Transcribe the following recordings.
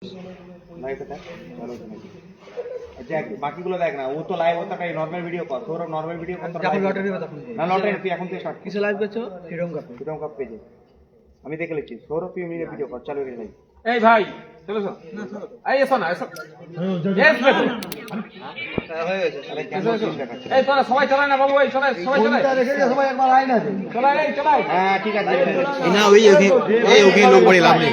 Live देख चलो अच्छा বাকিগুলো দেখ না ও তো লাইভ হতো কাই নরমাল ভিডিও কর তোর নরমাল ভিডিও কর এখন লটারি কথা না লটারি তুই এখন থেকে স্টার্ট কিসে লাইভ করছো ফ্রিডম কাপ পেজে আমি দেখে লিখছি সৌরভ তুই মিলে ভিডিও কর চালু রে ভাই এই ভাই চলো শোন এই এসো না এসো হয়ে গেছে আরে কেন দেখাচ্ছ এই তোরা সবাই চালায় না বাবু এই সবাই চালায় রেখে দিয়ে সবাই একবার লাইন আছে চালায় হ্যাঁ ঠিক আছে না ওই ওকে লোক বড়ি লাভ নেই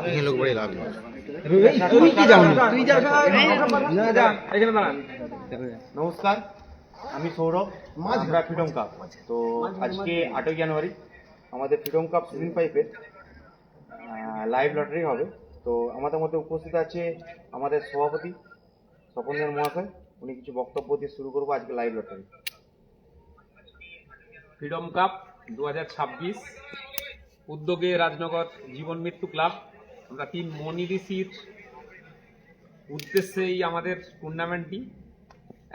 ওকে লোক বড়ি লাভ নেই তুই কি জানো তুই যা এখানে দাঁড়া নমস্কার আমি সৌরভ আমরা ফ্রিডম কাপ তো আজকে 8 জানুয়ারি আমাদের ফ্রিডম কাপ সিজন 5 এর লাইভ লটারি হবে তো আমাদের মধ্যে উপস্থিত আছে আমাদের সভাপতি স্বপনদের মহাশয় উনি কিছু বক্তব্য দিয়ে শুরু করবো আজকে লাইভ লটারি ফ্রিডম কাপ 2026 উদ্যোগে রাজনগর জীবন মৃত্যু ক্লাব আমরা তিন মনি ঋষির উদ্দেশ্যেই আমাদের টুর্নামেন্টটি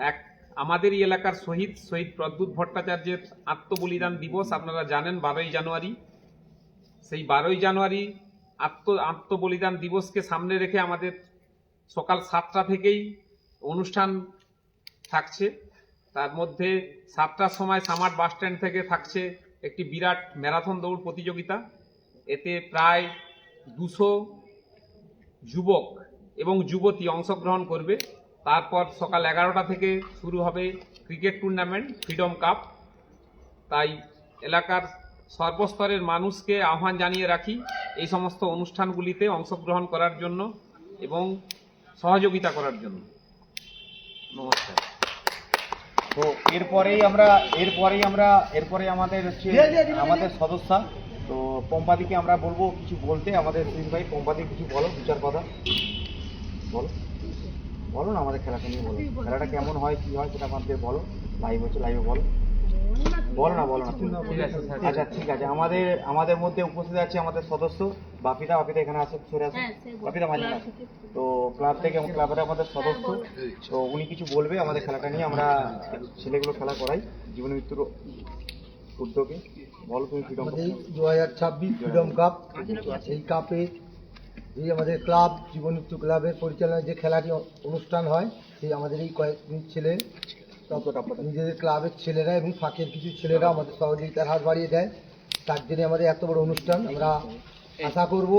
এক আমাদেরই এলাকার শহীদ প্রদ্যুৎ ভট্টাচার্যের আত্মবলিদান দিবস আপনারা জানেন 12 জানুয়ারি সেই 12 জানুয়ারি আত্মবলিদান দিবসকে সামনে রেখে আমাদের সকাল 7টা থেকেই অনুষ্ঠান থাকছে তার মধ্যে 7টার সময় সামার বাস স্ট্যান্ড থেকে থাকছে একটি বিরাট ম্যারাথন দৌড় প্রতিযোগিতা এতে প্রায় 200 যুবক এবং যুবতী অংশগ্রহণ করবে তারপর সকাল 11টা থেকে শুরু হবে ক্রিকেট টুর্নামেন্ট ফ্রিডম কাপ তাই এলাকার সর্বস্তরের মানুষকে আহ্বান জানিয়ে রাখি এই সমস্ত অনুষ্ঠানগুলিতে অংশগ্রহণ করার জন্য এবং সহযোগিতা করার জন্য নমস্কার তো এরপরে আমাদের হচ্ছে আমাদের সদস্য তো পম্পাদিকে আমরা বলবো কিছু বলতে আমাদের সিন ভাই পম্পাদি কিছু বলো বিচার কথা বলো বলো না আমাদের খেলাটা নিয়ে বলো খেলাটা কেমন হয় কি হয় সেটা আমাদের বলো লাইভ হচ্ছে লাইভে বলো না আচ্ছা ঠিক আছে আমাদের মধ্যে উপস্থিত আছে আমাদের সদস্য বাপিদা এখানে আছে সরে আছে বাপিদা মাঝে তো ক্লাব থেকে ক্লাবের আমাদের সদস্য তো উনি কিছু বলবে আমাদের খেলাটা নিয়ে আমরা ছেলেগুলো খেলা করাই জীবন মৃত্যুর উদ্যোগে বলো তুমি ফ্রিডম 2026 ফ্রিডম কাপ এই কাপে এই আমাদের ক্লাব জীবন মৃত্যু ক্লাবের পরিচালনায় যে খেলাটি অনুষ্ঠান হয় সেই আমাদের এই কয়েকদিন ছেলে নিজেদের ক্লাবের ছেলেরা এবং ফাঁকের কিছু ছেলেরা আমাদের সহযোগিতার হাত বাড়িয়ে দেয় তার জন্য আমাদের এত বড় অনুষ্ঠান আমরা আশা করব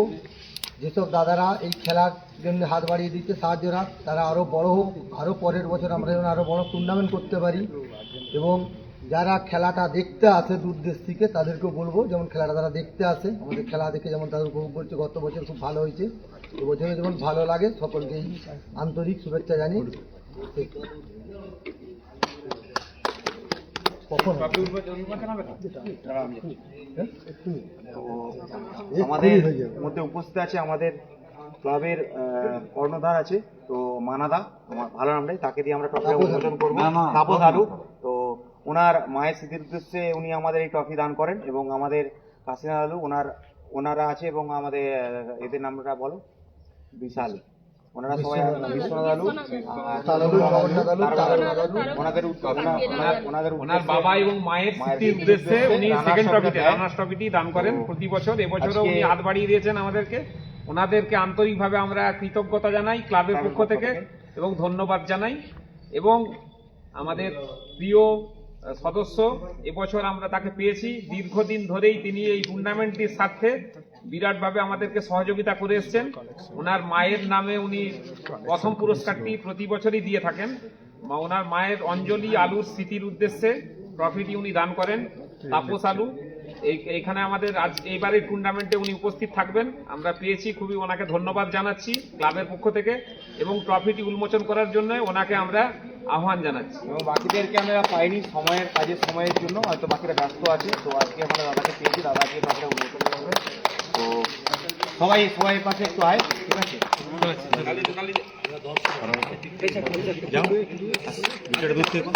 যেসব দাদারা এই খেলার জন্য হাত বাড়িয়ে দিচ্ছে সাহায্যের হাত তারা আরও বড় হোক আরও পরের বছর আমরা যেন আরও বড় টুর্নামেন্ট করতে পারি এবং যারা খেলাটা দেখতে আসে দূর দেশ থেকে তাদেরকেও বলবো যেমন খেলাটা তারা দেখতে আসে আমাদের খেলা দেখে যেমন তাদের উপভোগ করছে গত বছর খুব ভালো হয়েছে এবছরে যেমন ভালো লাগে সকলকেই আন্তরিক শুভেচ্ছা জানি আমাদের মধ্যে উপস্থিত আছে আমাদের ক্লাবের কর্ণধার আছে তো মানাদা আমার ভালো নামটাই তাকে দিয়ে আমরা ট্রফি উন্মোচন করবো তাপস আলু তো ওনার মায়ের স্মৃতির উদ্দেশ্যে উনি আমাদের এই ট্রফি দান করেন এবং আমাদের কাসিনা আলু ওনারা আছে এবং আমাদের এদের নামটা বলো বিশাল ওনারা সবাই বিশ্বনাথ আলু ওনার বাবা এবং মায়ের স্মৃতির উদ্দেশ্যে উনি সেকেন্ড রানার্স ট্রফিটি দান করেন প্রতি বছর এবছরও উনি হাত বাড়িয়ে দিয়েছেন আমাদেরকে ওনাদেরকে আন্তরিকভাবে আমরা কৃতজ্ঞতা জানাই ক্লাবের পক্ষ থেকে এবং ধন্যবাদ জানাই এবং আমাদের প্রিয় সদস্য এবছর আমরা তাকে পেয়েছি দীর্ঘদিন ধরেই তিনি এই টুর্নামেন্টটির স্বার্থে বিরাটভাবে আমাদেরকে সহযোগিতা করে এসছেন ওনার মায়ের নামে উনি প্রথম পুরস্কারটি প্রতি বছরই দিয়ে থাকেন ওনার মায়ের অঞ্জলি আলুর স্মৃতির উদ্দেশ্যে ট্রফিটি উনি দান করেন তাপস আলু এইখানে আমাদের আজ এইবারের টুর্নামেন্টে উনি উপস্থিত থাকবেন আমরা পেয়েছি খুবই ওনাকে ধন্যবাদ জানাচ্ছি ক্লাবের পক্ষ থেকে এবং ট্রফিটি উন্মোচন করার জন্য ওনাকে আমরা আহ্বান জানাচ্ছি এবং বাকিদেরকে আমরা পাইনি সময়ের জন্য হয়তো বাকিরা ব্যস্ত আছে তো আজকে আমরা দাদাকে পেয়েছি দাদাকে ট্রফিটা উন্মোচন করবেন তো সবাই পাশে একটু আয় ঠিক আছে যাও ভিতরে দূর থেকে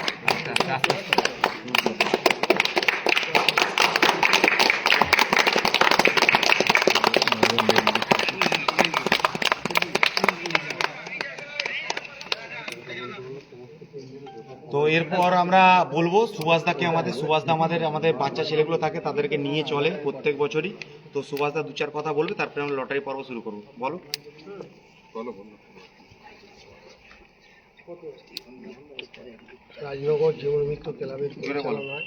তো এরপর আমরা বলবো সুভাষদাকে, সুভাষদা আমাদের বাচ্চা ছেলেগুলো থাকে তাদেরকে নিয়ে চলে প্রত্যেক বছরই। তো সুভাষদা দু চার কথা বলবে, তারপরে আমরা লটারি পর্ব শুরু করবো। বলো। রাজনগর জীবন মৃত্যু ক্লাবের পরিচালনায়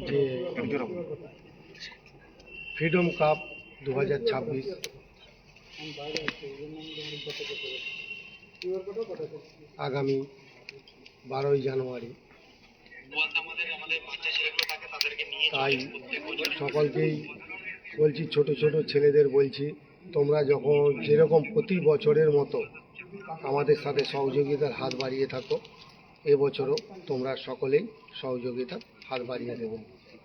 যে ফ্রিডম কাপ 2026 আগামী 12ই জানুয়ারি, তাই সকলকেই বলছি, ছোট ছোট ছেলেদের বলছি, তোমরা যখন যেরকম প্রতি বছরের মতো আমাদের সাথে সহযোগিতার হাত বাড়িয়ে থাকো, এবছরও তোমরা সকলেই সহযোগিতার হাত বাড়িয়ে দেবে,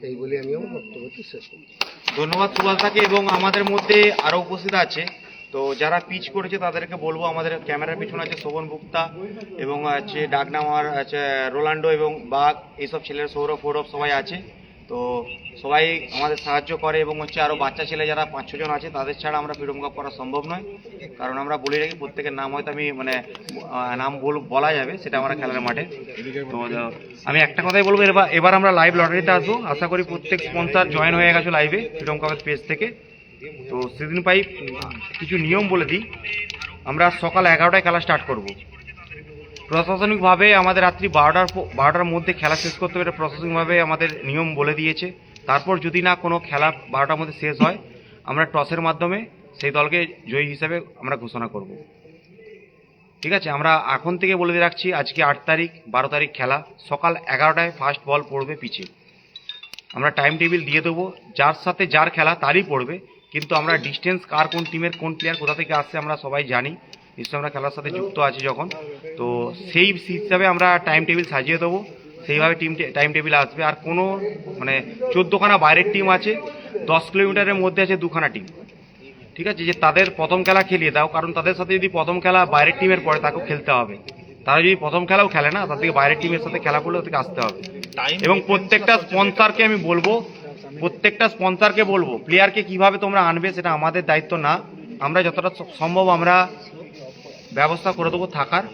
এই বলে আমি আমার বক্তব্যটি শেষ করছি। ধন্যবাদ সুভাষদাকে। এবং আমাদের মধ্যে আরো উপস্থিত আছে, তো যারা পিচ করেছে তাদেরকে বলবো, আমাদের ক্যামেরার পিছনে আছে শোভন গুপ্তা এবং আছে ডাকনামার আছে রোলান্ডো এবং বাঘ, এইসব ছেলেরা সৌরভ সবাই আছে। তো সবাই আমাদের সাহায্য করে এবং আরও বাচ্চা ছেলে যারা 5-6 জন আছে, তাদের ছাড়া আমরা ফ্রিডম কাপ করা সম্ভব নয়। কারণ আমরা বলে রাখি, প্রত্যেকের নাম হয়তো আমি নাম বলা যাবে, সেটা আমরা খেলার মাঠে। তো আমি একটা কথাই বলবো, এবার আমরা লাইভ লটারিতে আসবো। আশা করি প্রত্যেক স্পন্সর জয়েন হয়ে গেছে লাইভে ফ্রিডম কাপের পেজ থেকে। তো সেদিন পাই কিছু নিয়ম বলে দিই। আমরা সকাল 11টায় খেলা স্টার্ট করব। প্রশাসনিকভাবে আমাদের রাত্রি 12টার মধ্যে খেলা শেষ করতে হবে, এটা প্রশাসনিকভাবে আমাদের নিয়ম বলে দিয়েছে। তারপর যদি না কোনো খেলা 12টার মধ্যে শেষ হয়, আমরা টসের মাধ্যমে সেই দলকে জয়ী হিসাবে আমরা ঘোষণা করব। ঠিক আছে, আমরা এখন থেকে বলে দিয়ে রাখছি, আজকে 8 তারিখ, 12 তারিখ খেলা, সকাল 11টায় ফার্স্ট বল পড়বে পিচে। আমরা টাইম টেবিল দিয়ে দেবো, যার সাথে যার খেলা তারই পড়বে, কিন্তু আমরা ডিস্টেন্স কার কোন টিমের কোন প্লেয়ার কোথা থেকে আসছে আমরা সবাই জানি, নিশ্চয়ই আমরা খেলার সাথে যুক্ত আছি যখন। তো সেই হিসাবে আমরা টাইম টেবিল সাজিয়ে দেবো, সেইভাবে টাইম টেবিল আসবে। আর কোনো 14খানা বাইরের টিম আছে, 10 কিলোমিটারের মধ্যে আছে 2খানা টিম। ঠিক আছে, যে তাদের প্রথম খেলা খেলিয়ে দাও, কারণ তাদের সাথে যদি প্রথম খেলা বাইরের টিমের পরে তাকেও খেলতে হবে। তারা যদি প্রথম খেলাও খেলে না, তার থেকে বাইরের টিমের সাথে খেলা করলে ওদেরকে আসতে হবে। এবং প্রত্যেকটা স্পন্সরকে আমি বলবো, প্লেয়ারকে কিভাবে তোমরা আনবে সেটা আমাদের দায়িত্ব না, আমরা যতটা সম্ভব আমরা ব্যবস্থা করে দেবো থাকার।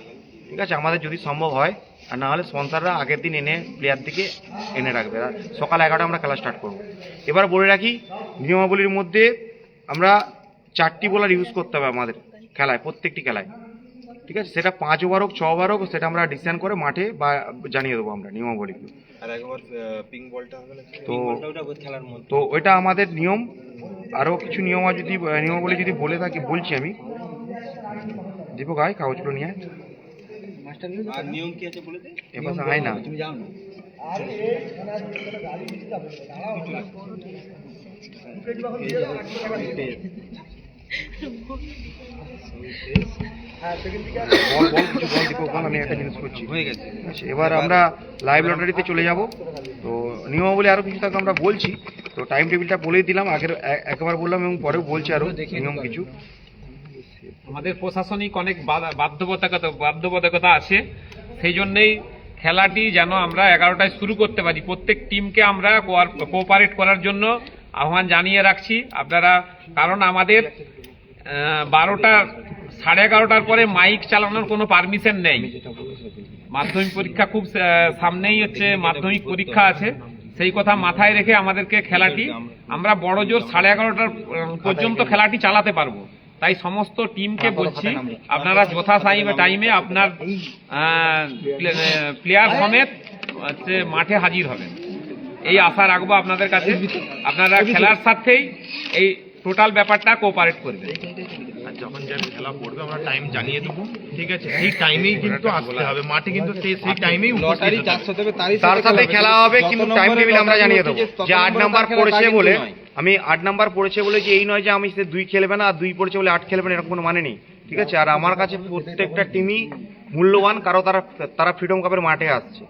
ঠিক আছে, আমাদের যদি সম্ভব হয়, আর না হলে স্পন্সররা আগের দিন এনে প্লেয়ারদিকে এনে রাখবে। আর সকাল 11টায় আমরা খেলা স্টার্ট করব। এবার বলে রাখি, নিয়মাবলীর মধ্যে আমরা 4টি বোলার ইউজ করতে হবে আমাদের খেলায়, প্রত্যেকটি খেলায়। ঠিক আছে, সেটা 5 ওভার হোক 6 ওভার হোক, সেটা আমরা ডিসিশন করে মাঠে বা জানিয়ে দেবো আমরা নিয়মাবলীগুলো। তো ওইটা আমাদের নিয়ম। আরও কিছু নিয়মাবলী যদি বলে থাকি বলছি আমি। দীপক আয়, কাগজগুলো নিয়ে এবার আয় না। আমি একটা জিনিস করছি, হয়ে গেছে। এবার আমরা লাইভ লটারিতে চলে যাব। তো নিয়মাবলী আরো কিছু থাকলে আমরা বলছি। তো টাইম টেবিলটা বলেই দিলাম, একবার বললাম এবং পরেও বলছি আরো নিয়ম কিছু। আমাদের প্রশাসনিক অনেক বাধ্যবাধকতা আছে, সেই জন্যেই খেলাটি যেন আমরা 11টায় শুরু করতে পারি। প্রত্যেক টিমকে আমরা কোঅপারেট করার জন্য আহ্বান জানিয়ে রাখছি আপনারা, কারণ আমাদের 11:30 পরে মাইক চালানোর কোনো পারমিশন নেই। মাধ্যমিক পরীক্ষা খুব সামনেই মাধ্যমিক পরীক্ষা আছে, সেই কথা মাথায় রেখে আমাদেরকে খেলাটি আমরা বড় জোর 11:30 পর্যন্ত খেলাটি চালাতে পারবো। তাই সমস্ত টিমকে বলছি, আপনারা যথা টাইমে আপনার প্লেয়ার সমেত মাঠে হাজির হবেন, এই আশা রাখবো আপনাদের কাছে। আপনারা খেলার সাথেই এই টোটাল ব্যাপারটা কোঅপারেট করবেন। আর যখন যার খেলা পড়বে আমরা টাইম জানিয়ে দেবো, ঠিক আছে? সেই টাইমেই কিন্তু আসতে হবে মাঠে, কিন্তু সেই টাইমেই তার সাথে খেলা হবে, কিন্তু টাইম টেবিল আমরা জানিয়ে দেবো যে 8 নাম্বার পড়েছে বলে, আমি 8 নাম্বার পড়েছে বলে যে এই নয় যে আমি সে 2 খেলবে না, আর 2 পড়েছে বলে 8 খেলবে না, এরকম কোনো মানে নেই। ঠিক আছে, আর আমার কাছে প্রত্যেকটা টিমই মূল্যবান, কারণ তারা ফ্রিডম কাপের মাঠে আসছে।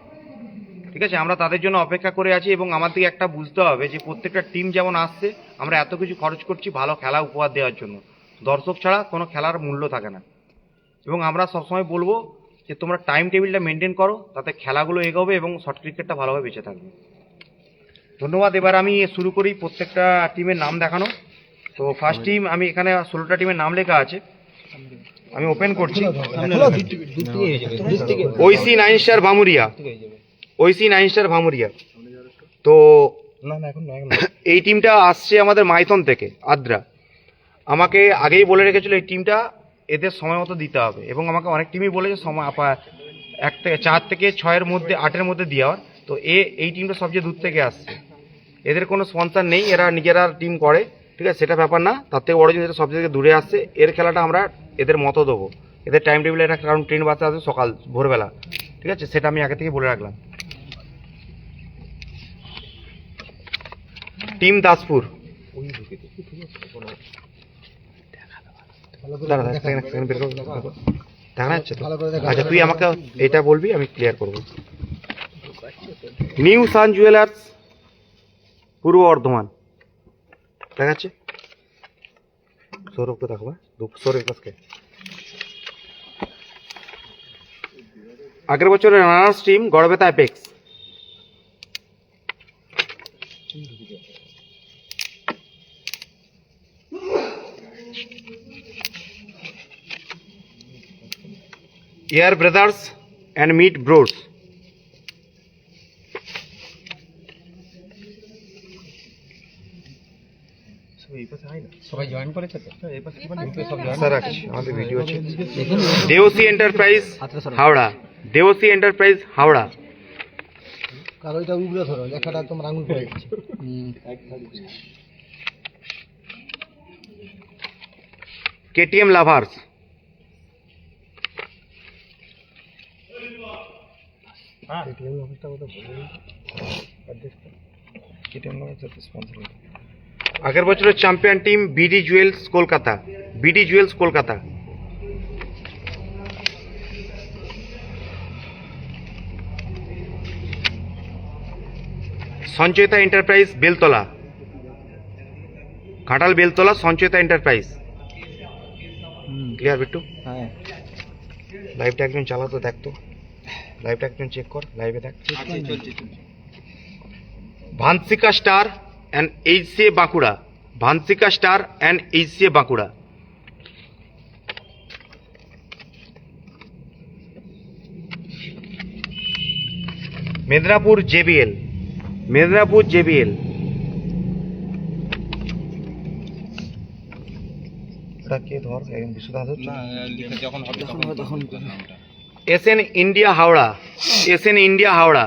ঠিক আছে, আমরা তাদের জন্য অপেক্ষা করে আছি। এবং আমাদেরকে একটা বুঝতে হবে যে প্রত্যেকটা টিম যেমন আসছে, আমরা এত কিছু খরচ করছি ভালো খেলা উপহার দেওয়ার জন্য। দর্শক ছাড়া কোনো খেলার মূল্য থাকে না। এবং আমরা সবসময় বলবো যে তোমরা টাইম টেবিলটা মেনটেন করো, তাতে খেলাগুলো এগোবে এবং শর্ট ক্রিকেটটা ভালোভাবে বেঁচে থাকবে। ধন্যবাদ। এবার আমি শুরু করি প্রত্যেকটা টিমের নাম দেখানো। তো ফার্স্ট টিম, আমি এখানে 16টা টিমের নাম লেখা আছে। আমি ওপেন করছি। ঐসি 9 স্টার ভামুরিয়া, ঐসি 9 স্টার ভামুরিয়া। তো এই টিমটা আসছে আমাদের মাইথন থেকে, আদ্রা। আমাকে আগেই বলে রেখেছিল এই টিমটা এদের সময় মতো দিতে হবে, এবং আমাকে অনেক টিমই বলেছে সময় 4 থেকে 6-এর মধ্যে 8-এর মধ্যে দেওয়ার। তো এই টিমটা সবচেয়ে দূর থেকে আসছে, এদের কোনো স্পন্সর নেই, এরা নিজেরা টিম করে, ঠিক আছে, সেটা ব্যাপার না। তার থেকে বড় জিনিস এটা সবচেয়ে থেকে দূরে আসছে, এর খেলাটা আমরা এদের মতো দেবো। এদের টাইম টেবিলে একটা কারণ ট্রেন বাসে আসবে সকাল ভোরবেলা, ঠিক আছে, সেটা আমি আগে থেকে বলে রাখলাম। টিম দাসপুর, দেখা যাচ্ছে তো? আচ্ছা, তুই আমাকে এটা বলবি, আমি ক্লিয়ার করবো। নিউ সান জুয়েলার্স, পূর্ব বর্ধমান, দেখা যাচ্ছে? সৌরভকে দেখো, সৌরভ কাছকে। আগের বছরের runners team Garhbeta apex. Air brothers and meet bros. সবাই জয়েন করেছে তো? স্যার রাখছি, আমাদের ভিডিও আছে। দেওসি এন্টারপ্রাইজ হাওড়া, দেওসি এন্টারপ্রাইজ হাওড়া। কারণ এটা উগড়ে ধরো, লেখাটা তোমার আঙুল পড়ে যাচ্ছে। কেটিএম লাভার্স, আগের বছরের champion team BD jewels Kolkata, BD jewels Kolkata. Sanchayita enterprise Beltala, Ghatal Beltala, Sanchayita enterprise. Clear Bittu? লাইভটা একজন চালাতো, দেখতো লাইভটা একজন চেক কর, লাইভে দেখ। Vanshika star and HCA Bankura, Vanshika star and HCA Bankura. Medinipur JBL, Medinipur JBL. কে ধর SN India Howrah, SN India Howrah.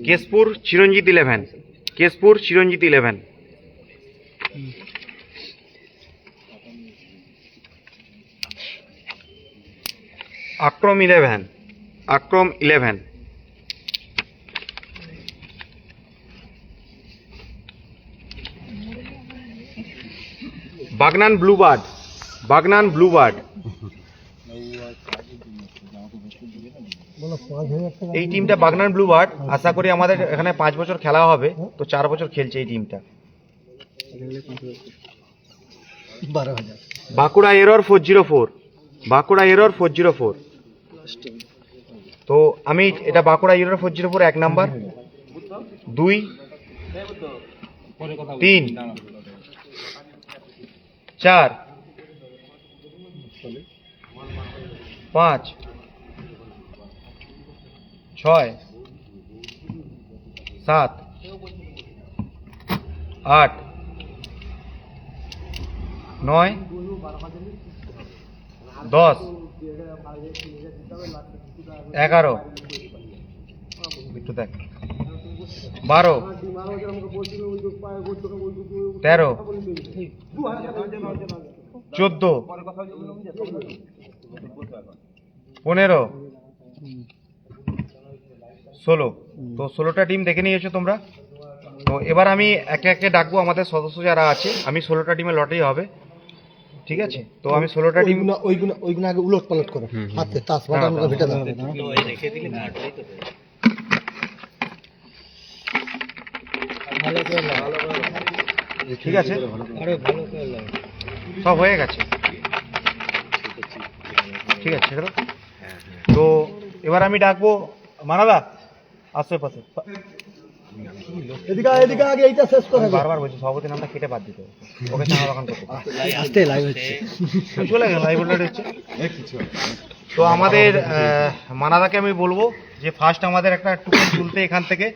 Keshpur Chiranjit 11, Keshpur Chiranjit 11। Akram 11, Akram 11। Bagnan bluebird, Bagnan bluebird. এই টিমটা বাগনান ব্লুবার্ড, আশা করি আমাদের এখানে 5 বছর খেলা হবে, তো 4 বছর খেলছে এই টিমটা। Bankura error 404, Bankura error 404। তো আমি এটা বাঁকুড়া এরর 404 1 নাম্বার, 2, 3, 4, 5, 6, 7, 8, 9, 10, 11, একটু দেখ, 12, 13, 14, 15, 16। তো 16টা টিম দেখে নিয়েছো তোমরা। তো এবার আমি একে একে ডাকবো আমাদের সদস্য যারা আছে, আমি 16টা টিমে লটারি হবে, ঠিক আছে? তো আমি 16টা টিম, ওইগুলো আগে উলট পালট করো, হাতে তাস বাদাম ভেটে দাও। ঠিক আছে, সব হয়ে গেছে, ঠিক আছে। তো এবার আমি ডাকবো মানাদা, আশেপাশে এদিকে এদিকে আগে এইটা শেষ করে আমি বারবার বলছি সভাপতি নামটা কেটে বাদ দিতে হবে। ওকে চাঁদা দোকান করতে হবে। আস্তে লাইভ হচ্ছে চলে গেল লাইভ অলরেডি হচ্ছে। তো আমাদের মানাদাকে আমি বলবো যে ফার্স্ট আমাদের একটা টুকন তুলতে এখান থেকে,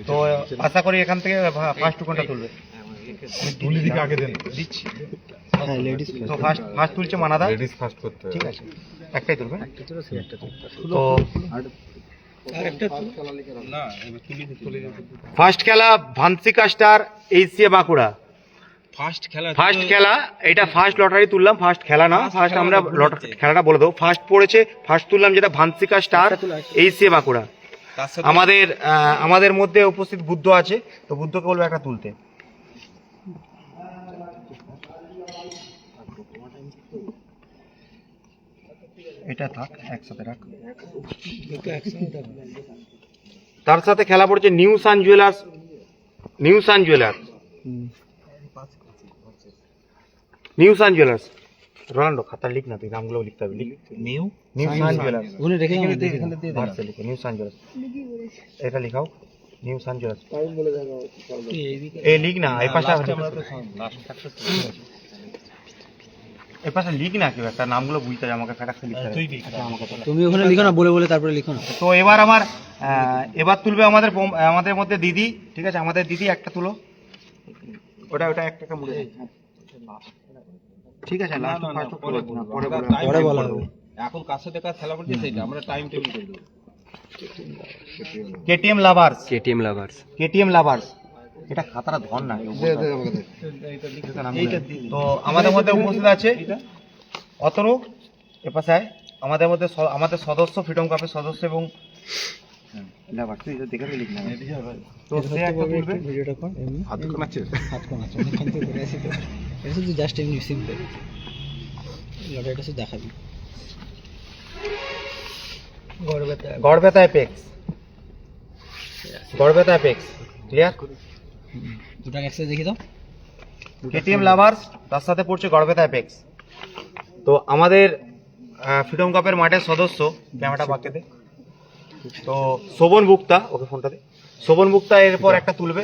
তো আশা করি এখান থেকে ফার্স্ট টুকনটা তুলবে। তুলি দিকে আগে দেন, দিচ্ছি। তো ফার্স্ট তুলছে মানাদা, লেডিস ফার্স্ট করতে হবে, ঠিক আছে, একটাই তুলবে। তো ফার্স্ট খেলা ভান্সিকা স্টার এশিয়া বাঁকুড়া। ফার্স্ট খেলা, এটা ফার্স্ট লটারি তুললাম, ফার্স্ট খেলা না, ফার্স্ট আমরা খেলাটা বলে দেবো। ফার্স্ট পড়েছে, ফার্স্ট তুললাম যেটা ভান্সিকা স্টার এশিয়া বাঁকুড়া। আমাদের মধ্যে উপস্থিত বুদ্ধ আছে, তো বুদ্ধকে বলবো একটা তুলতে। এটা থাক, একসাথে রাখ। তার সাথে খেলা পড়ছে new sun jewellers, new sun jewellers, new sun jewellers. Ronaldo খাতা লিখ না, তুই নামগুলো লিখতে হবে। নিউ সান জুয়েলার্স, ভার্সে লিখে নিউ সান জুয়েলার্স, এটা লিখাও নিউ সান জুয়েলার্স। এই লিখ না, এই পাশে এই পাশে লিখ না, কেউ একটা নামগুলো বুঝতে হবে, আমাকে ফেটাক্সে লিখতে হবে। তুমি ওখানে লিখো না, বলে বলে তারপরে লিখো না। তো এবার এবার তুলবে আমাদের মধ্যে দিদি, ঠিক আছে, আমাদের দিদি একটা তুলো, ওটা একটা মুড়ে দাও। ঠিক আছে, লাস্ট ফার্স্ট পরে বলা হবে। এখন কার সাথে কার খেলা পড়ছে সেটা আমরা টাইম টেবিল করে দেবো। KTM lovers, KTM lovers. এটা খাতাটা ধর না। তো আমাদের মধ্যে উপস্থিত আছে অতনু, এ পাশে আয়। আমাদের সদস্য, ফ্রিডম কাপের সদস্য এবং লাভার্স, তুই এটা দেখে লিখ না। তো সে একটা তুলবে, ভিডিওটা কর এমনি হাত কোনাচ্ছে অনেকক্ষণ থেকে করে আসি তো, এটা শুধু জাস্ট এমনি সিম্পল লটারিটা শুধু দেখাবি। Garhbeta apex, Garhbeta apex, clear? দুটো একসাথে দেখি দাও। কেটিএম লাভার্স, তার সাথে পড়ছে গড়বেতা অ্যাপেক্স। তো আমাদের ফ্রিডম কাপের মাঠের সদস্য, ক্যামেরাটা বাঁকে দে, তো শোভন মুক্তা, ওকে ফোনটা দে। শোভন মুক্তা এরপর একটা তুলবে।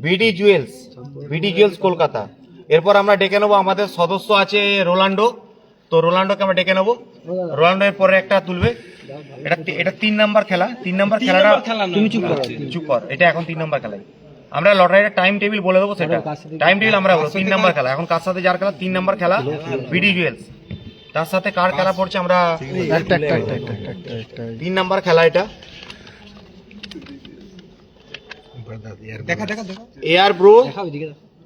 BD jewels, BD jewels Kolkata. এরপর আমরা ডেকে নেবো, আমাদের সদস্য আছে রোনাল্ডো, তো রোনাল্ডোকে আমরা ডেকে নেবো। রোনাল্ডো এর পরে একটা তুলবে। এটা 3 নাম্বার খেলা। 3 নাম্বার খেলাটা তুমি চুপ কর, এটা এখন 3 নাম্বার খেলাই। আমরা লটারির টাইম টেবিল বলে দেবো, সেটা টাইম টেবিল আমরা বলবো। 3 নাম্বার খেলা এখন কার সাথে যার খেলা, 3 নাম্বার খেলা বিডি জুয়েলস। তার সাথে কার খেলা পড়ছে, আমরা 3 নাম্বার খেলা এটা। Air bros,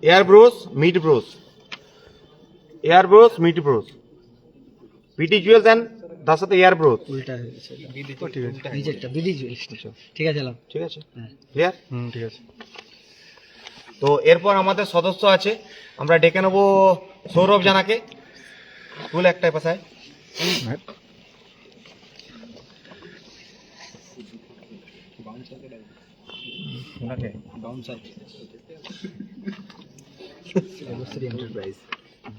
air bros mid bros, air bros mid bros, BD jewels and তার সাথে এয়ার ব্রোস। উল্টা হয়েছে নিচেরটা বিডি জুয়েলস। ঠিক আছে লাভ, ঠিক আছে, ক্লিয়ার? ঠিক আছে। তো এরপর আমাদের সদস্য আছে, আমরা ডেকে নেবো সৌরভ জানাকে। তুল একটাই পাশায়।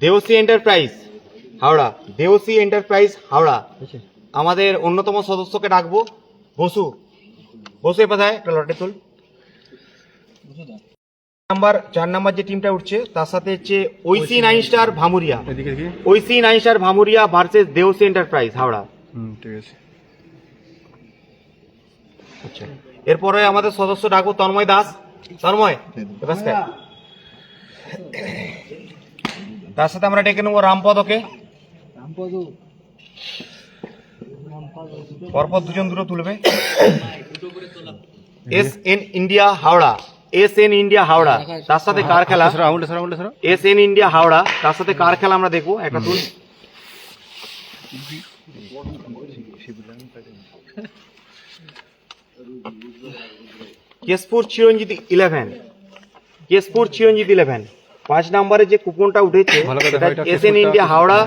দেওসি এন্টারপ্রাইজ হাওড়া, দেওসি এন্টারপ্রাইজ হাওড়া। আমাদের অন্যতম সদস্যকে ডাকবো, বসু। বসু এ পাশায় একটা লটে তুল। 4 নাম্বার যে টিমটা উঠছে তার সাথে হচ্ছে ঐসি 9 স্টার ভামুরিয়া, ঐসি 9 স্টার ভামুরিয়া ভার্সেস দেওসি এন্টারপ্রাইজ হাওড়া। ঠিক আছে, আচ্ছা। এরপরে আমাদের সদস্য ডাকবো তন্ময় দাস। তন্ময় তার সাথে আমরা ডেকে নেবো রামপদকে। পরপর দুটো তুলবে। SN India Howrah, SN India Howrah, তার সাথে কার খেলা, SN ইন্ডিয়া হাওড়া, তার সাথে কার খেলা আমরা দেখবো, একটা তুল। কেশপুর চিরঞ্জিত 11, কেশপুর চিরঞ্জিত 11, 5 নম্বরে যে কুপনটা উঠেছে সেটা এসএন ইন্ডিয়া হাওড়া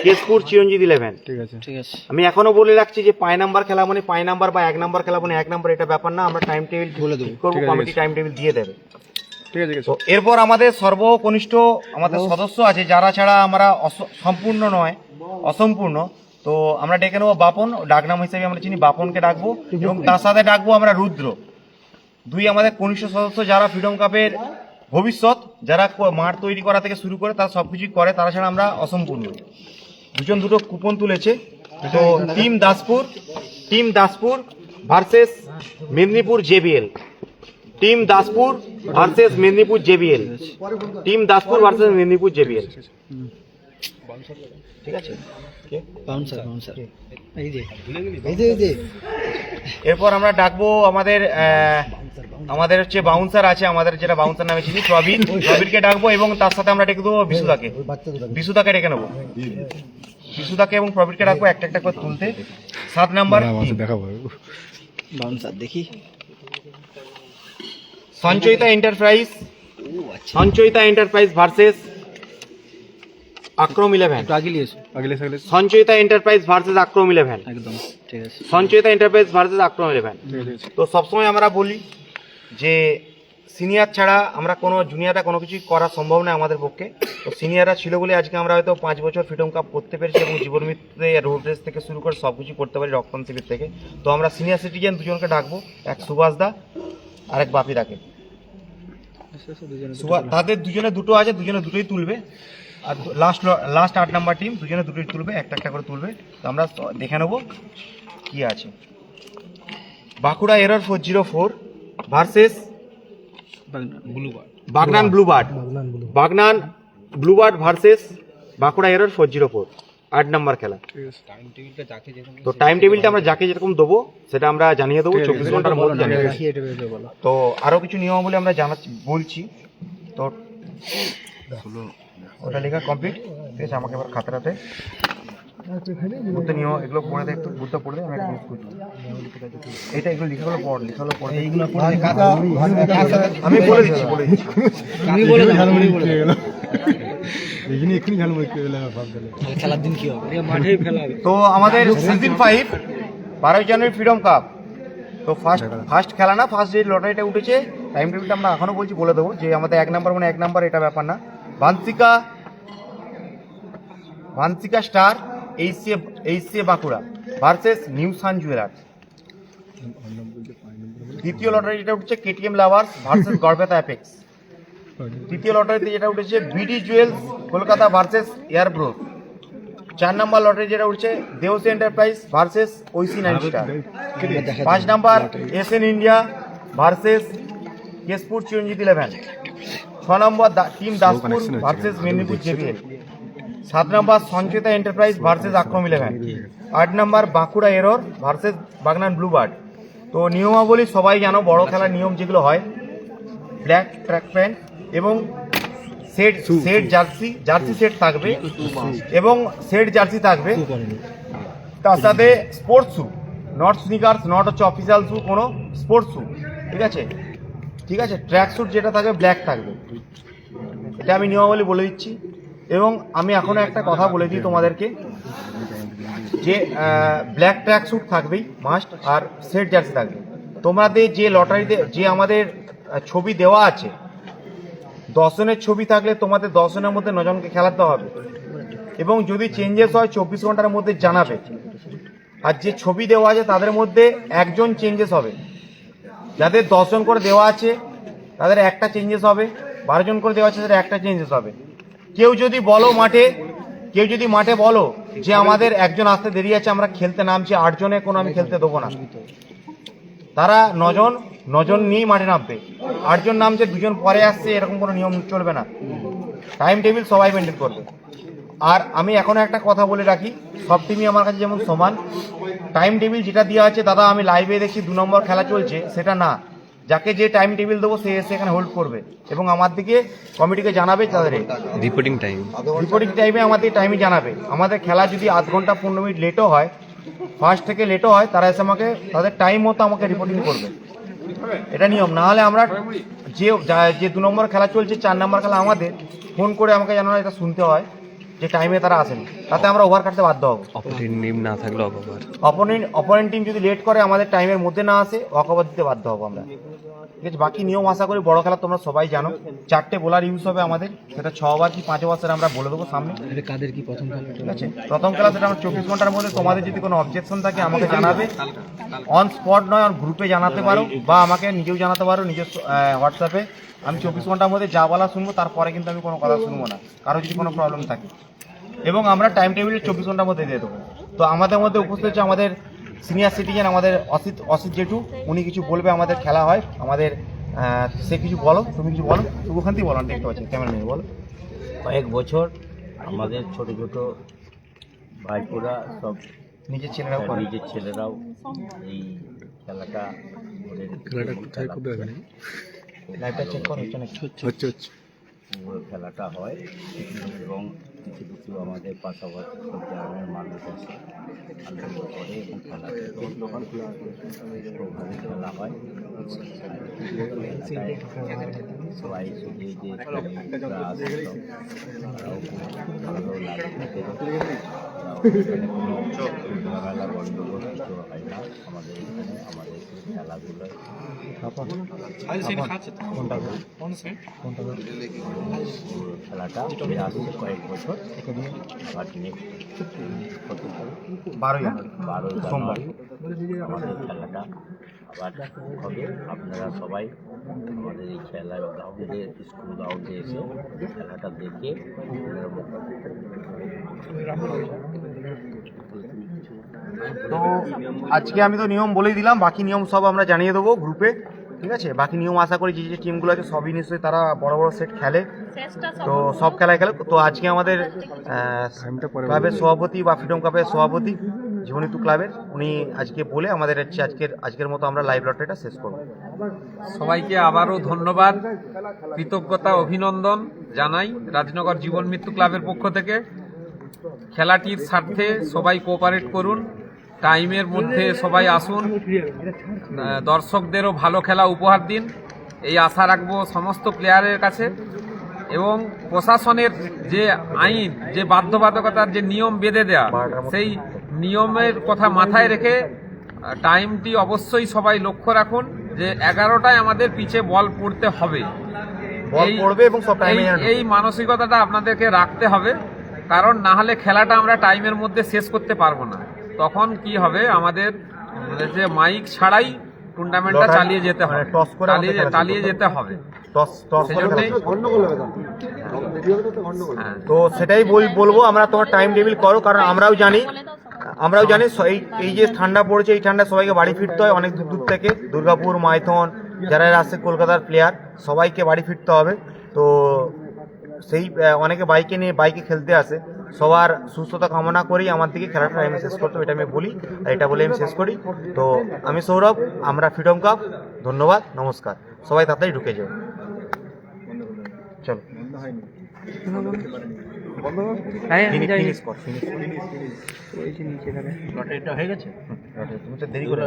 কেশপুর চিরঞ্জিত 11। ঠিক আছে। আমি এখনো বলে রাখছি যে 5 নাম্বার খেলা মানে 5 নাম্বার বা 1 নাম্বার খেলা মানে 1 নাম্বার, এটা ব্যাপার না। আমরা টাইম টেবিল বলে দেবো, কমিটি টাইম টেবিল দিয়ে দেবে। ঠিক আছে, তো এরপর আমাদের সর্বকনিষ্ঠ আমাদের সদস্য আছে যারা ছাড়া আমরা সম্পূর্ণ নয়, অসম্পূর্ণ। তো আমরা ডেকে নেবো বাপন, ডাকনাম হিসেবে আমরা চিনি বাপনকে ডাকবো, এবং তার সাথে ডাকবো আমরা রুদ্র। দুই আমাদের কনিষ্ঠ সদস্য যারা ফ্রিডম কাপের ভবিষ্যৎ, যারা মাঠ তৈরি করা থেকে শুরু করে তারা সবকিছু করে, তারা ছাড়া আমরা অসম্পূর্ণ। দুজন দুটো কুপন তুলেছে। তো team Daspur versus Medinipur JBL. Team Daspur versus Medinipur JBL. Team Daspur versus Medinipur JBL. ঠিক আছে। এরপর আমরা ডাকবো আমাদের হচ্ছে বাউন্সার আছে, আমাদের যেটা বাউন্সার নামে চিনি প্রবীরকে ডাকবো, এবং তার সাথে আমরা ডেকে দেবো বিশুদাকে ডেকে নেবো। বিশুদাকে এবং প্রবীরকে ডাকবো একটা একটা করে তুলতে। 7 নাম্বার দেখি Sanchayita enterprise versus Akram 11। Sanchayita enterprise versus Akram 11। একদম ঠিক আছে। Sanchayita enterprise versus Akram 11। তো সবসময় আমরা বলি যে সিনিয়র ছাড়া আমরা কোনো জুনিয়ররা কোনো কিছু করা সম্ভব নয় আমাদের পক্ষে। তো সিনিয়ররা ছিল বলে আজকে আমরা হয়তো 5 বছর ফ্রিডম কাপ করতে পেরেছি, এবং জীবন মৃত্যুতে রোড রেস থেকে শুরু করে সব কিছু করতে পারি রক্তদান শিবির থেকে। তো আমরা সিনিয়র সিটিজেন দুজনকে ডাকবো, এক সুভাষ দা আর এক বাপিদাকে। তাদের দুজনে দুটো আছে, দুজনে দুটোই তুলবে। আর লাস্ট 8 নাম্বার টিম দুজনে দুটোই তুলবে, একটা একটা করে তুলবে। তো আমরা দেখে নেবো কি আছে। Bankura error 404 versus Bagnan Bluebird versus Bankura error 404। 8 number খেলা। তো টাইম টেবিলটা আমরা যাকে যেরকম দেবো সেটা আমরা জানিয়ে দেবো 24 ঘন্টার মধ্যে জানিয়ে দেবো। তো আরো কিছু নিয়মাবলী আমরা বলছি। তো ওটা লেখা কমপ্লিট, ঠিক আছে। আমাকে এবার খাতাটাতে নিয়ম এগুলো পড়ে দে, একটু বুঝতে পড়ে আমি একটা করছি এইটা, এগুলো লেখাগুলো পড় এইগুলো আমি বলে দিচ্ছি খেলার দিন কি হবে? মাঠেই খেলা হবে। তো আমাদের সিজন 5 12 জানুয়ারি ফ্রিডম কাপ। তো ফার্স্ট খেলা না, ফার্স্ট ডে লটারিটা উঠেছে। টাইম টেবিলটা আমরা এখনো বলছি, বলে দেবো যে আমাদের 1 নাম্বার মানে 1 নাম্বার, এটা ব্যাপার না। Vanshika star HCA Bankura versus new sun jewellers. দ্বিতীয় লটারি যেটা উঠছে KTM lovers versus Garhbeta apex. তৃতীয় লটারিতে যেটা উঠেছে বিডি জুয়েলস কলকাতা ভার্সেস এয়ারব্রোক। 4 নাম্বার লটারি যেটা উঠছে দেওসি এন্টারপ্রাইজ ভার্সেস ওইসি 9 star. 5 number SN India versus Keshpur Chiranjit 11। 6 number team Daspur versus Medinipur JBL. 7 number Sanchayita enterprise versus Akram 11। 8 number Bankura error versus Bagnan Bluebird. তো নিয়মাবলী সবাই জানো, বড় খেলার নিয়ম যেগুলো হয়, ব্ল্যাক ট্র্যাক প্যান্ট এবং সেট জার্সি সেট থাকবে, এবং সেট জার্সি থাকবে। তার সাথে sports shoe, not sneakers, not হচ্ছে অফিসিয়াল শ্যু, কোনো স্পোর্টস শ্যু। ঠিক আছে। ট্র্যাক স্যুট যেটা থাকবে ব্ল্যাক থাকবে, এটা আমি নিয়মাবলী বলে দিচ্ছি। এবং আমি এখনো একটা কথা বলে দিই তোমাদেরকে, যে ব্ল্যাক ট্র্যাক স্যুট থাকবেই মাস্ট, আর সেট জার্সি থাকবে। তোমাদের যে লটারিতে যে আমাদের ছবি দেওয়া আছে, 10 জনের ছবি থাকলে তোমাদের 10 জনের মধ্যে 9 জনকে খেলাতে হবে, এবং যদি চেঞ্জেস হয় 24 ঘন্টার মধ্যে জানাবে। আর যে ছবি দেওয়া আছে তাদের মধ্যে একজন চেঞ্জেস হবে। যাদের 10 জন করে দেওয়া আছে তাদের একটা চেঞ্জেস হবে, 12 জন করে দেওয়া আছে তাদের একটা চেঞ্জেস হবে। কেউ যদি মাঠে বলো যে আমাদের একজন আসতে দেরি আছে, আমরা খেলতে নামছি, 8 জনে কোনো আমি খেলতে দেবো না, তারা 9 জন নিয়েই মাঠে নামবে। 8 জন নামছে, 2 জন পরে আসছে, এরকম কোনো নিয়ম চলবে না। টাইম টেবিল সবাই মেনটেন করবে। আর আমি এখনো একটা কথা বলে রাখি, সব টিমই আমার কাছে যেমন সমান। টাইম টেবিল যেটা দেওয়া আছে, দাদা আমি লাইভে দেখছি 2 নম্বর খেলা চলছে, সেটা না। যাকে যে টাইম টেবিল দেবো সে এসে এখানে হোল্ড করবে, এবং আমার দিকে কমিটিকে জানাবে তাদের রিপোর্টিং টাইমে আমাদের টাইমে জানাবে। আমাদের খেলা যদি আধ ঘন্টা 15 মিনিট লেটও হয়, ফার্স্ট থেকে লেটও হয়, তারা এসে আমাকে তাদের টাইম মতো আমাকে রিপোর্টিং করবে। এটা নিয়ম, না হলে আমরা যে 2 নম্বর খেলা চলছে, 4 নম্বর খেলা আমাদের, ফোন করে আমাকে যেন এটা শুনতে হয় যে টাইমে তারা আসেন, তাতে আমরা ওভার কাটতে বাধ্য হব। অপোনেন্ট টিম যদি লেট করে, আমাদের টাইমের মধ্যে না আসে, ওভার দিতে বাধ্য হবো আমরা। ঠিক আছে, বাকি নিয়ম আশা করি বড় খেলা তোমরা সবাই জানো। 4টে বোলার ইউজ হবে আমাদের, সেটা 6 ওভার কি 5 ওভার সেটা আমরা বলে দেবো সামনে। কাদের কি প্রথম খেলা? ঠিক আছে, প্রথম খেলা সেটা আমরা 24 ঘন্টার মধ্যে, তোমাদের যদি কোনো অবজেকশন থাকে আমাকে জানাবে, অন স্পট নয়, অন গ্রুপে জানাতে পারো, বা আমাকে নিজেও জানাতে পারো নিজের হোয়াটসঅ্যাপে। আমি 24 ঘন্টার মধ্যে যা বলা শুনবো, তারপরে কিন্তু আমি কোনো কথা শুনবো না, কারো যদি কোনো প্রবলেম থাকে। এবং আমরা টাইম টেবিলে 24 ঘন্টার মধ্যে দিয়ে দেবো। তো আমাদের মধ্যে উপস্থিত হচ্ছে আমাদের সিনিয়র সিটিজেন, আমাদের অসিত জেঠু, উনি কিছু বলবে। আমাদের খেলা হয় আমাদের, সে কিছু বলো, তুমি কিছু বলো, তুমি ওখান থেকে বলো, দেখতে পাচ্ছি ক্যামেরা নিয়ে বলো। কয়েক বছর আমাদের ছোট ছোট ভাইপোরা সব নিজের ছেলেরাও করে। নিজের ছেলেরাও এই খেলাটা কোথায় করবে? লাইভটা চেক করো, হচ্ছে নাকি? পুরো খেলাটা হয়, এবং কিছু কিছু আমাদের পাশাপাশি সব গ্রামের মানুষ আছে আনন্দ করে, এবং খেলাটা ওখানে খেলা হয়। সবাই শুধু যে খেলাধুলা আসে, তারাও খুব ভালো লাগে। কোনো ঝামেলা গণ্ডগোল কিছু হয় না আমাদের এখানে। আমাদের খেলাধুলায় খেলাটা আসছে কয়েক বছর, আবার নেক্সট 12 জানুয়ারি 12 সোমবার। জানুয়ারি আমাদের খেলাটা আবার হবে। আপনারা সবাই আমাদের এই খেলার গ্রাউন্ডে, স্কুল গ্রাউন্ডে এসে খেলাটা দেখে আপনারা তো আজকে আমি তো নিয়ম বলেই দিলাম, বাকি নিয়ম সব আমরা জানিয়ে দেবো গ্রুপে। ঠিক আছে, বাকি নিয়ম আশা করি যে যে টিমগুলো আছে সবই নিশ্চয়ই তারা বড় বড় সেট খেলে, তো সব খেলায় খেলে। তো আজকে আমাদের ক্লাবের সভাপতি বা ফ্রিডম কাপের সভাপতি জীবনীতু ক্লাবের, উনি আজকে বলে আমাদের হচ্ছে আজকের মতো আমরা লাইভ লটারিটা শেষ করবো। সবাইকে আবারও ধন্যবাদ, কৃতজ্ঞতা, অভিনন্দন জানাই রাজনগর জীবন মৃত্যু ক্লাবের পক্ষ থেকে। খেলাটির স্বার্থে সবাই কোঅপারেট করুন, টাইমের মধ্যে সবাই আসুন, দর্শকদেরও ভালো খেলা উপহার দিন, এই আশা রাখবো সমস্ত প্লেয়ারের কাছে। এবং প্রশাসনের যে আইন, যে বাধ্যবাধকতার যে নিয়ম বেঁধে দেয়া, সেই নিয়মের কথা মাথায় রেখে টাইমটি অবশ্যই সবাই লক্ষ্য রাখুন যে 11টায় আমাদের পিছে বল পড়তে হবে। এই মানসিকতাটা আপনাদেরকে রাখতে হবে, কারণ না হলে খেলাটা আমরা টাইমের মধ্যে শেষ করতে পারবো না। তখন কি হবে, আমাদের যে মাইক ছাড়াই টুর্নামেন্টটা চালিয়ে যেতে হবে, চালিয়ে যেতে হবে। তো সেটাই বলবো, আমরা তোমার টাইম টেবিল করো, কারণ আমরাও জানি এই যে ঠান্ডা পড়েছে, এই ঠান্ডা সবাইকে বাড়ি ফিরতে হয় অনেক দূর থেকে, দুর্গাপুর, মাইথন, যারা আসছে কলকাতার প্লেয়ার, সবাইকে বাড়ি ফিরতে হবে। তো সেই অনেকে বাইকে খেলতে আসে, সবার সুস্থতা কামনা করেই আমার দিকে খেলাটা আমি শেষ করতে, এটা আমি বলি, আর এটা বলে আমি শেষ করি। তো আমি সৌরভ, আমরা ফ্রিডম কাপ, ধন্যবাদ, নমস্কার, সবাই তাড়াতাড়ি ঢুকে যাও। চলো লটারিটা হয়ে গেছে। তুমি তো দেরি করে